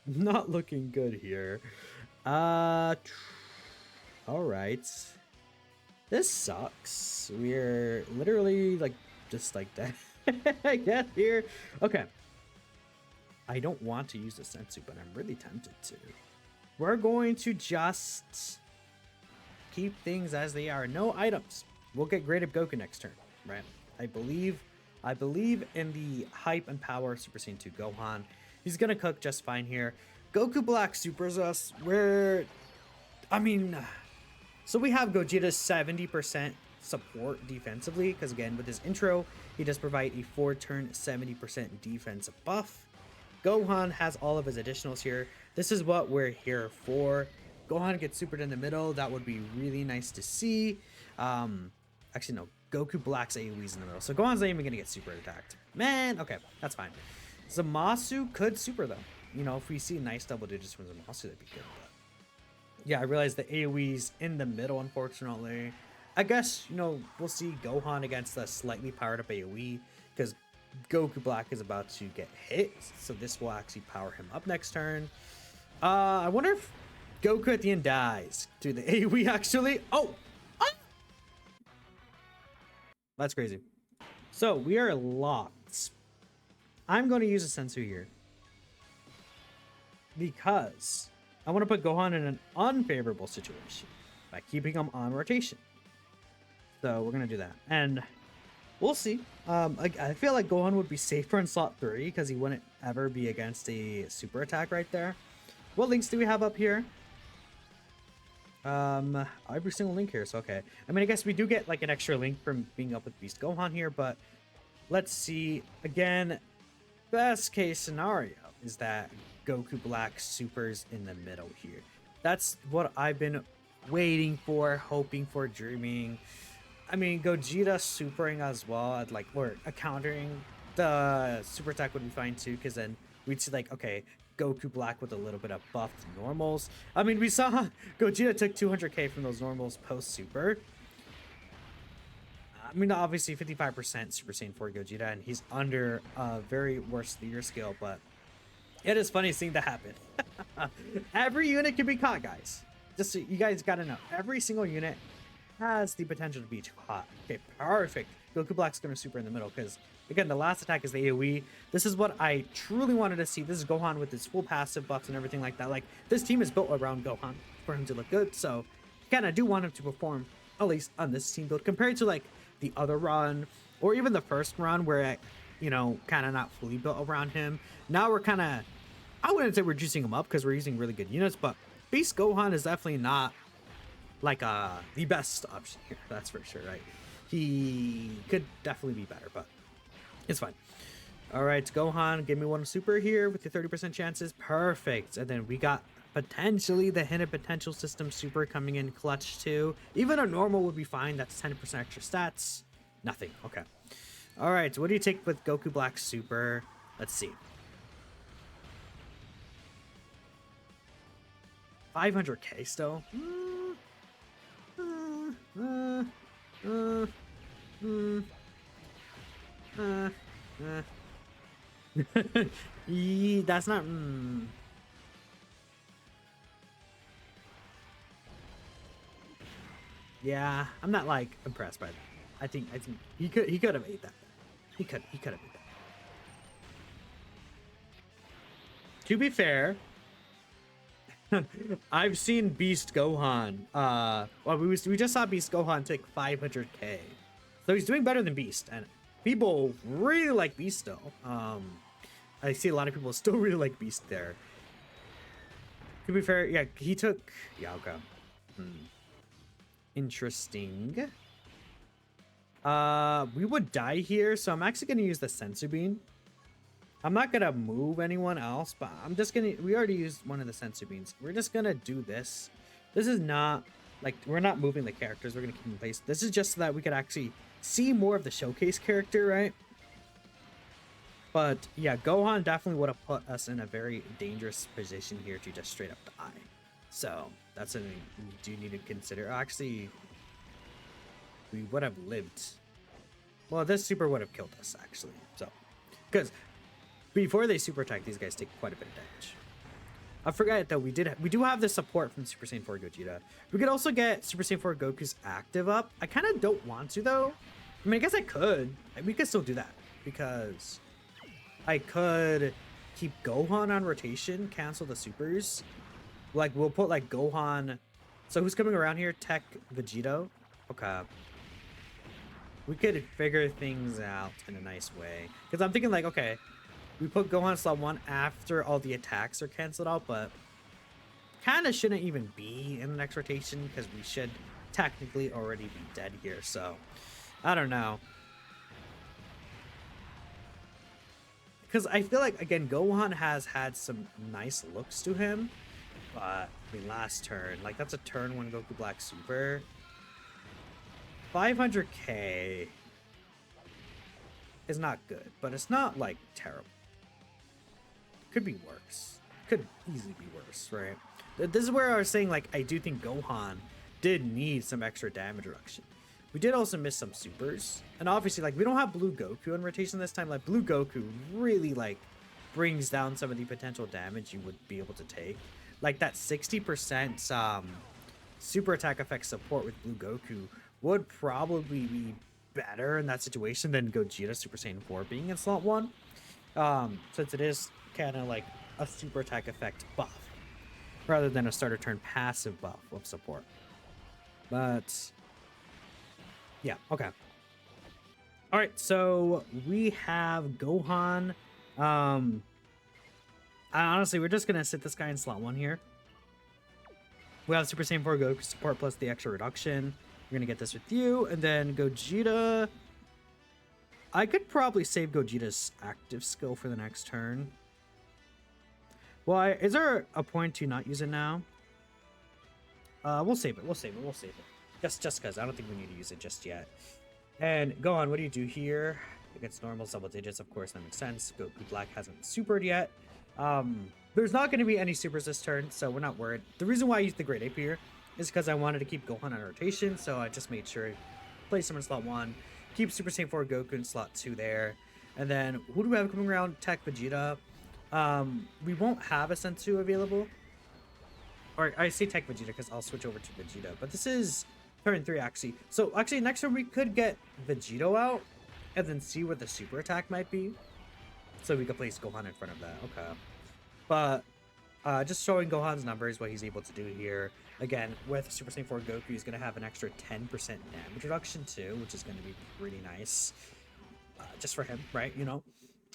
not looking good here. All right. This sucks. We're literally like just like that. I guess here. Okay. I don't want to use the Sensu, but I'm really tempted to. We're going to just keep things as they are. No items. We'll get Great Ape Goku next turn, right? I believe in the hype and power of Super Saiyan 2 Gohan. He's gonna cook just fine here. Goku Black supers us. So we have Gogeta's 70% support defensively, because again, with his intro, he does provide a 4-turn 70% defense buff. Gohan has all of his additionals here. This is what we're here for. Gohan gets supered in the middle. That would be really nice to see. Actually, no. Goku Black's AoE's in the middle. So Gohan's not even going to get super attacked. Man, okay. That's fine. Zamasu could super, though. You know, if we see nice double digits from Zamasu, that'd be good. But yeah, I realize the AoE's in the middle, unfortunately. I guess, you know, we'll see Gohan against a slightly powered up AoE, because Goku Black is about to get hit, so this will actually power him up next turn. I wonder if Goku at the end dies to the AoE actually. Oh! That's crazy. So we are locked. I'm going to use a Sensu here, because I want to put Gohan in an unfavorable situation by keeping him on rotation. So we're going to do that. And we'll see. I feel like Gohan would be safer in slot 3 because he wouldn't ever be against a super attack right there. What links do we have up here? Every single link here, so okay. I mean, I guess we do get like an extra link from being up with Beast Gohan here, but let's see. Again, best case scenario is that Goku Black supers in the middle here. That's what I've been waiting for, hoping for, dreaming. I mean, Gogeta supering as well, or countering the super attack would be fine too, because then we'd see like, okay, Goku Black with a little bit of buffed normals. I mean, we saw Gogeta took 200k from those normals post super. I mean, obviously 55% Super Saiyan 4 Gogeta, and he's under a very worst year scale, but it is funny seeing that happen. Every unit can be caught, guys. Just so you guys gotta know, every single unit has the potential to be caught. Okay, perfect. Goku Black's gonna super in the middle, because again, the last attack is the AoE. This is what I truly wanted to see. This is Gohan with his full passive buffs and everything like that. Like, this team is built around Gohan for him to look good, so again, I do want him to perform, at least on this team build, compared to like the other run, or even the first run where I, you know, kind of not fully built around him. Now we're kind of, I wouldn't say we're juicing him up because we're using really good units, but Beast Gohan is definitely not like the best option here. That's for sure, right? He could definitely be better, but it's fine. All right, Gohan, give me one super here with your 30% chances. Perfect. And then we got potentially the hidden potential system super coming in clutch too. Even a normal would be fine. That's 10% extra stats. Nothing. Okay. All right, so what do you take with Goku Black super? Let's see. 500k still. That's not. Yeah, I'm not like impressed by that. I think he could have made that. He could have made that. To be fair, I've seen Beast Gohan. Well, we just saw Beast Gohan take 500k, so he's doing better than Beast, and people really like Beast still. I see a lot of people still really like Beast there. To be fair, yeah, he took. Yeah, okay. Interesting. We would die here, so I'm actually gonna use the Sensu Bean. I'm not gonna move anyone else, but I'm just gonna. We already used one of the Sensu Beans. We're just gonna do this. This is not like we're not moving the characters. We're gonna keep them in place. This is just so that we could actually see more of the showcase character, right? But yeah, Gohan definitely would have put us in a very dangerous position here to just straight up die. So that's something we do need to consider. Actually, we would have lived. Well, this super would have killed us actually. So, because before they super attack, these guys take quite a bit of damage. I forgot though, we do have the support from Super Saiyan 4 Gogeta. We could also get Super Saiyan 4 Goku's active up. I kind of don't want to though. I mean, I guess I could. We could still do that because I could keep Gohan on rotation, cancel the supers. Like we'll put like Gohan. So who's coming around here? Tech Vegito. Okay. We could figure things out in a nice way. Because I'm thinking like, okay, we put Gohan slot 1 after all the attacks are canceled out, but kind of shouldn't even be in the next rotation because we should technically already be dead here. So I don't know. Because I feel like, again, Gohan has had some nice looks to him. But, I mean, last turn. Like, that's a turn 1 Goku Black Super. 500k is not good, but it's not, like, terrible. Could be worse. Could easily be worse, right? This is where I was saying, like, I do think Gohan did need some extra damage reduction. We did also miss some supers. And obviously, like, we don't have Blue Goku in rotation this time. Like, Blue Goku really, like, brings down some of the potential damage you would be able to take. Like, that 60% super attack effect support with Blue Goku would probably be better in that situation than Gogeta Super Saiyan 4 being in slot 1. Since it is kind of like a super attack effect buff rather than a starter turn passive buff of support. But yeah, okay. All right, so we have Gohan. Honestly, we're just gonna sit this guy in slot 1 here. We have Super Saiyan 4 Goku support plus the extra reduction. We're gonna get this with you, and then Gogeta. I could probably save Gogeta's active skill for the next turn. Well, is there a point to not use it now? We'll save it. We'll save it. We'll save it. Just because I don't think we need to use it just yet. And Gohan, what do you do here? Against normals, double digits, of course, that makes sense. Goku Black hasn't supered yet. There's not going to be any supers this turn, so we're not worried. The reason why I used the Great Ape here is because I wanted to keep Gohan on rotation, so I just made sure I placed him in slot 1. keep Super Saiyan 4 Goku in slot 2 there. And then, who do we have coming around? Tech Vegeta. We won't have a Sensu available. Or I say Tech Vegeta because I'll switch over to Vegeta. But this is turn 3 actually. So actually next turn we could get Vegito out and then see what the super attack might be. So we could place Gohan in front of that. Okay. But just showing Gohan's numbers, what he's able to do here. Again, with Super Saiyan 4 Goku, he's going to have an extra 10% damage reduction too, which is going to be pretty nice. Just for him, right? You know?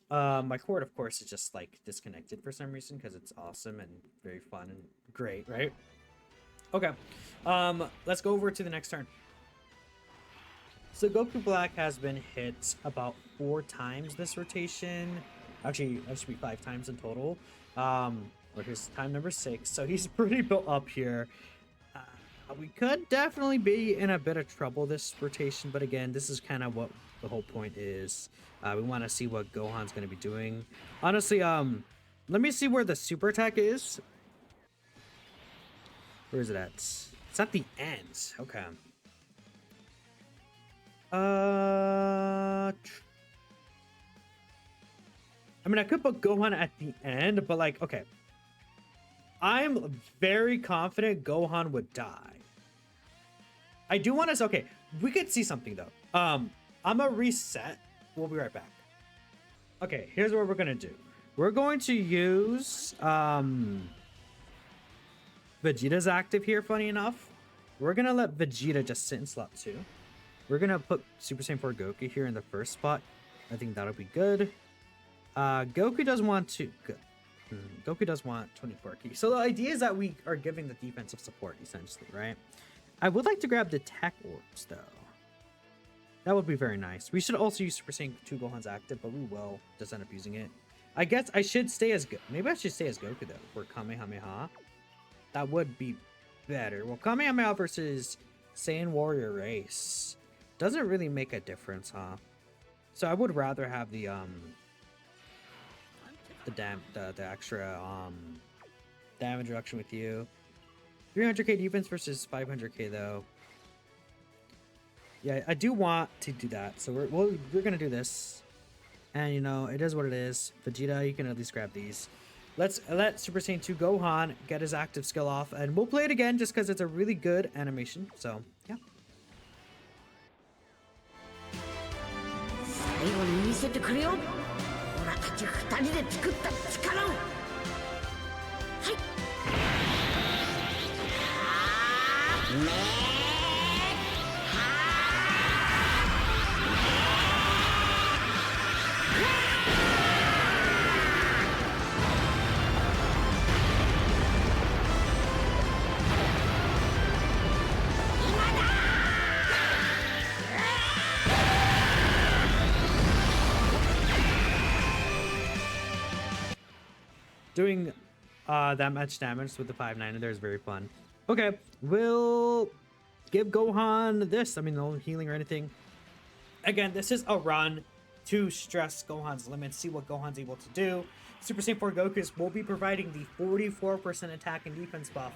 My cord, of course, is just like disconnected for some reason because it's awesome and very fun and great, right? Okay. Let's go over to the next turn. So Goku Black has been hit about 4 times this rotation. Actually, that should be 5 times in total. But here's time number 6. So he's pretty built up here. We could definitely be in a bit of trouble this rotation, but again, this is kind of what the whole point is. We want to see what Gohan's going to be doing. Honestly, let me see where the super attack is. Where is it at? It's at the end. Okay. I mean, I could put Gohan at the end, but like, okay. I'm very confident Gohan would die. I do want to, okay, we could see something though. I'm gonna reset. We'll be right back. Okay, here's what we're gonna do. We're going to use Vegeta's active here, funny enough. We're gonna let Vegeta just sit in slot 2. We're gonna put Super Saiyan 4 Goku here in the first spot. I think that'll be good. Goku does want to... Good. Goku does want 24 key. So the idea is that we are giving the defensive support, essentially, right? I would like to grab the tech orbs, though. That would be very nice. We should also use Super Saiyan 2 Gohan's active, but we will just end up using it. I guess I should stay as... Maybe I should stay as Goku, though, for Kamehameha. That would be better. Well, Kamehameha versus Saiyan Warrior Race doesn't really make a difference, huh? So I would rather have the extra damage reduction with you. 300k defense versus 500k though. Yeah, I do want to do that, so we're gonna do this, and you know it is what it is. Vegeta, you can at least grab these. Let's let Super Saiyan 2 Gohan get his active skill off, and we'll play it again just because it's a really good animation. So yeah. 最後に見せてくれよ。オラたち2人で作った力を。はい。Doing that much damage with the 5-9 there is very fun. Okay, we'll give Gohan this. I mean, no healing or anything. Again, this is a run to stress Gohan's limits, see what Gohan's able to do. Super Saiyan 4 Goku will be providing the 44% attack and defense buff.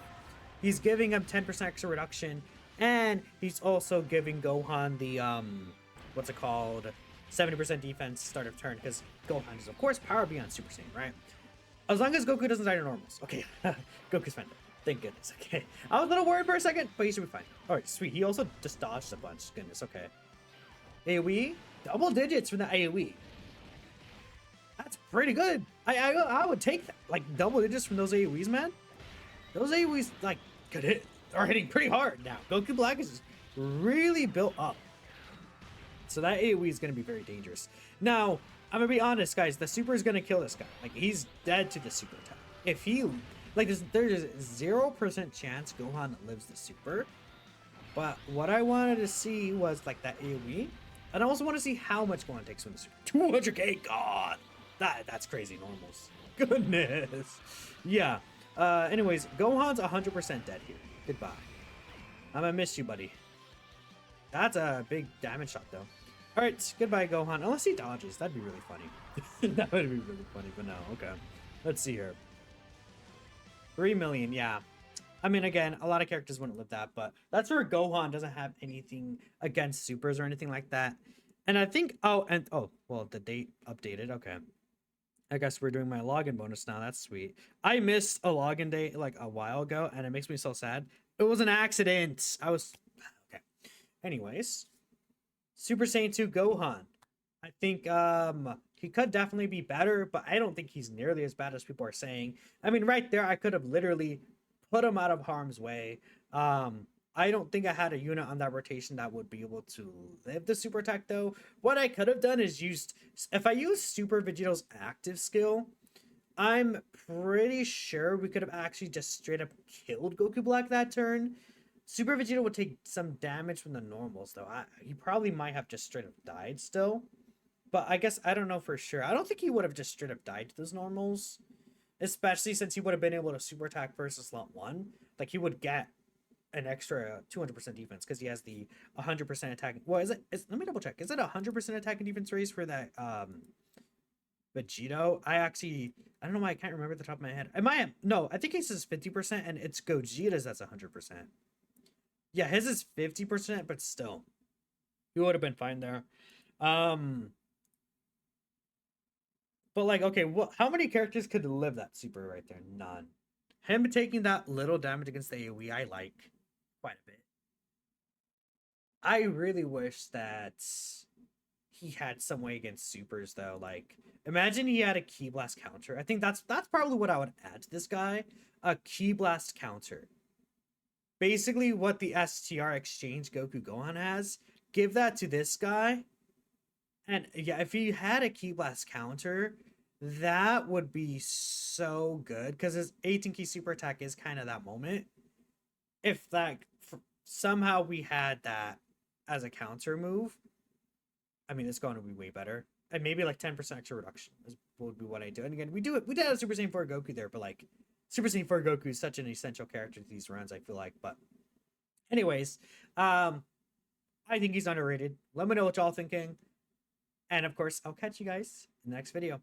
He's giving him 10% extra reduction, and he's also giving Gohan the what's it called, 70% defense start of turn, because Gohan is of course power beyond Super Saiyan, right? As long as Goku doesn't die to normals. Okay, Goku's fine. Thank goodness. Okay, I was a little worried for a second, but he should be fine. All right, sweet. He also just dodged a bunch. Goodness. Okay. AOE, double digits from the AOE. That's pretty good. I would take that. Like double digits from those AOEs, man. Those AOEs like are hitting pretty hard now. Goku Black is really built up, so that AOE is going to be very dangerous. Now, I'm gonna be honest, guys. The super is gonna kill this guy. Like, he's dead to the super attack. If he, like, there's 0% chance Gohan lives the super. But what I wanted to see was like that AOE, and I also want to see how much Gohan takes from the super. 200k, God, that's crazy normals. Goodness, yeah. Anyways, Gohan's 100% dead here. Goodbye. I'm gonna miss you, buddy. That's a big damage shot, though. Alright, goodbye, Gohan. Unless he dodges, that'd be really funny. That would be really funny, but no, okay. Let's see here. 3 million, yeah. I mean, again, a lot of characters wouldn't live that, but that's where Gohan doesn't have anything against supers or anything like that. And I think, well, the date updated. Okay. I guess we're doing my login bonus now. That's sweet. I missed a login date like a while ago, and it makes me so sad. It was an accident. I was okay. Anyways, Super Saiyan 2 Gohan. I think he could definitely be better, but I don't think he's nearly as bad as people are saying. I mean, right there, I could have literally put him out of harm's way. I don't think I had a unit on that rotation that would be able to live the super attack though. What I could have done is used, if I used Super Vegeto's active skill, I'm pretty sure we could have actually just straight up killed Goku Black that turn. Super Vegeta would take some damage from the normals though. He probably might have just straight up died still. But I guess I don't know for sure. I don't think he would have just straight up died to those normals. Especially since he would have been able to super attack versus slot 1. Like he would get an extra 200% defense because he has the 100% attack. Well, let me double check. Is it 100% attack and defense raise for that Vegito? I don't know why I can't remember at the top of my head. I might have, no, I think his is 50% and it's Gogeta's that's 100%. Yeah, his is 50%, but still. He would have been fine there. But like, okay, how many characters could live that super right there? None. Him taking that little damage against the AoE, I like quite a bit. I really wish that he had some way against supers though. Like, imagine he had a Ki Blast counter. I think that's probably what I would add to this guy. A Ki Blast counter. Basically what the STR exchange Goku Gohan has. Give that to this guy. And yeah, if he had a Ki Blast counter, that would be so good because his 18 key super attack is kind of that moment. If that somehow we had that as a counter move, I mean, it's going to be way better. And maybe like 10% extra reduction would be what I do. And again, we did have Super Saiyan 4 Goku there, but like Super Saiyan 4 Goku is such an essential character to these runs, I feel like. But anyways, I think he's underrated. Let me know what y'all thinking. And of course, I'll catch you guys in the next video.